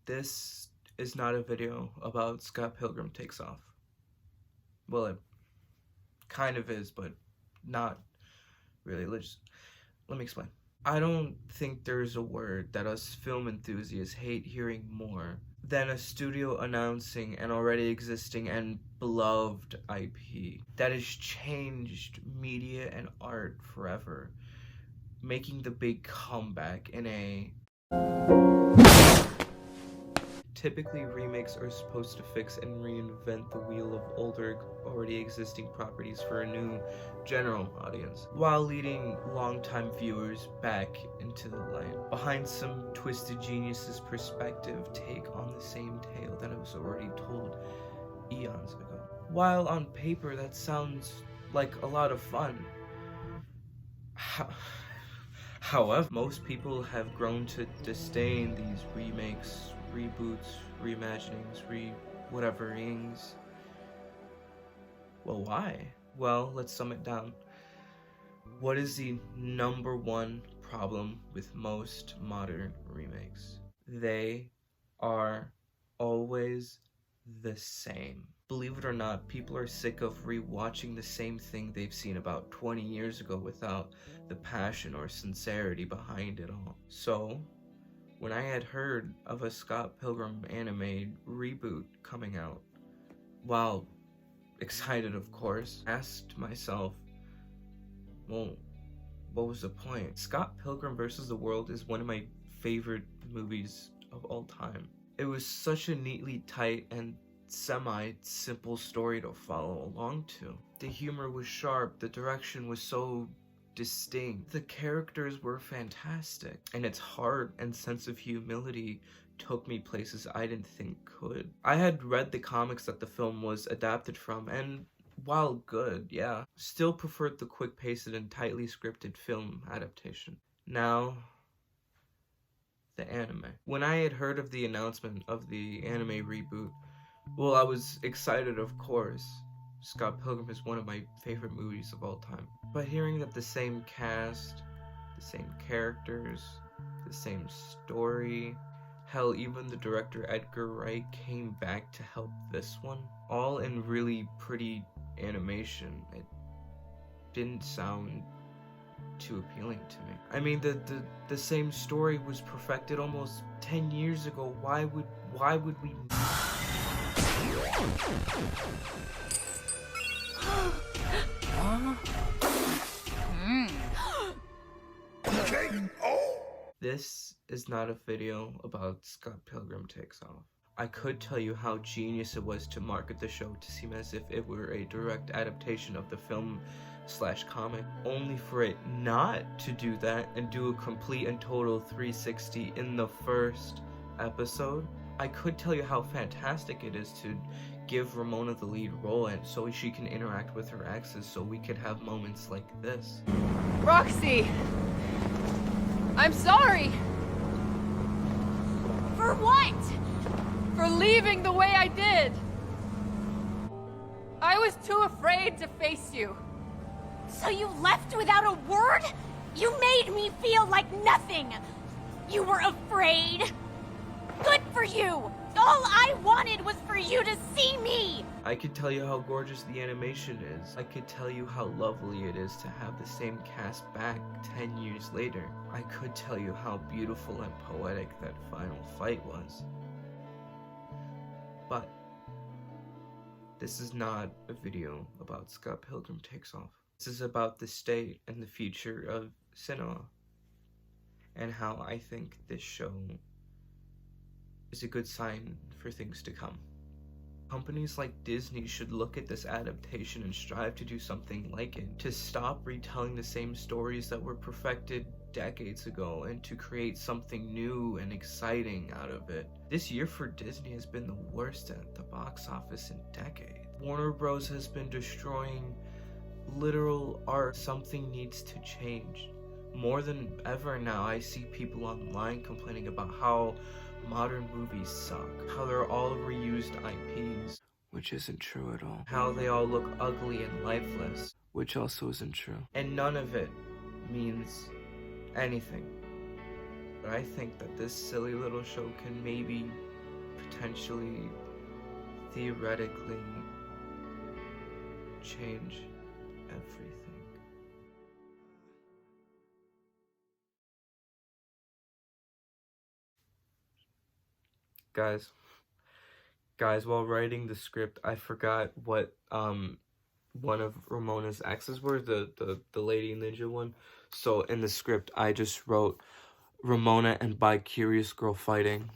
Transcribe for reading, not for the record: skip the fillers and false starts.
This is not a video about Scott Pilgrim Takes Off. Well, it kind of is, but not really. Let me explain. I don't think there's a word that us film enthusiasts hate hearing more than a studio announcing an already existing and beloved IP that has changed media and art forever, making the big comeback in a... Typically, remakes are supposed to fix and reinvent the wheel of older, already existing properties for a new, general audience, while leading longtime viewers back into the light, behind some twisted genius's perspective take on the same tale that was already told eons ago. While on paper that sounds like a lot of fun, however, most people have grown to disdain these remakes, reboots, reimaginings, whateverings. Well, why? Well, let's sum it down. What is the number one problem with most modern remakes? They are always the same. Believe it or not, people are sick of rewatching the same thing they've seen about 20 years ago without the passion or sincerity behind it all. So, when I had heard of a Scott Pilgrim anime reboot coming out, while excited of course, asked myself, well, what was the point? Scott Pilgrim vs. the World is one of my favorite movies of all time. It was such a neatly tight and semi-simple story to follow along to. The humor was sharp, the direction was so distinct, the characters were fantastic, and its heart and sense of humility took me places I didn't think could. I had read the comics that the film was adapted from, and while good, yeah, still preferred the quick-paced and tightly scripted film adaptation. Now, the anime. When I had heard of the announcement of the anime reboot, well, I was excited, of course. Scott Pilgrim is one of my favorite movies of all time. But hearing that the same cast, the same characters, the same story, hell, even the director Edgar Wright came back to help this one, all in really pretty animation, it didn't sound too appealing to me. I mean, the same story was perfected almost 10 years ago. Why would we... This is not a video about Scott Pilgrim Takes Off. I could tell you how genius it was to market the show to seem as if it were a direct adaptation of the film/comic, only for it not to do that and do a complete and total 360 in the first episode. I could tell you how fantastic it is to give Ramona the lead role and so she can interact with her exes so we could have moments like this. Roxy! I'm sorry! For what? For leaving the way I did! I was too afraid to face you. So you left without a word? You made me feel like nothing! You were afraid? Good for you! All I wanted was for you to see me! I could tell you how gorgeous the animation is. I could tell you how lovely it is to have the same cast back 10 years later. I could tell you how beautiful and poetic that final fight was. But this is not a video about Scott Pilgrim Takes Off. This is about the state and the future of cinema, and how I think this show is a good sign for things to come. Companies like Disney should look at this adaptation and strive to do something like it, to stop retelling the same stories that were perfected decades ago and to create something new and exciting out of it. This year for Disney has been the worst at the box office in decades. Warner Bros. Has been destroying literal art. Something needs to change. More than ever now, I see people online complaining about how modern movies suck, how they're all reused IPs, which isn't true at all, how they all look ugly and lifeless, which also isn't true, and none of it means anything. But I think that this silly little show can maybe potentially, theoretically, change everything. Guys, while writing the script, I forgot what one of Ramona's exes were, the lady ninja one. So in the script, I just wrote Ramona and bi-curious girl fighting.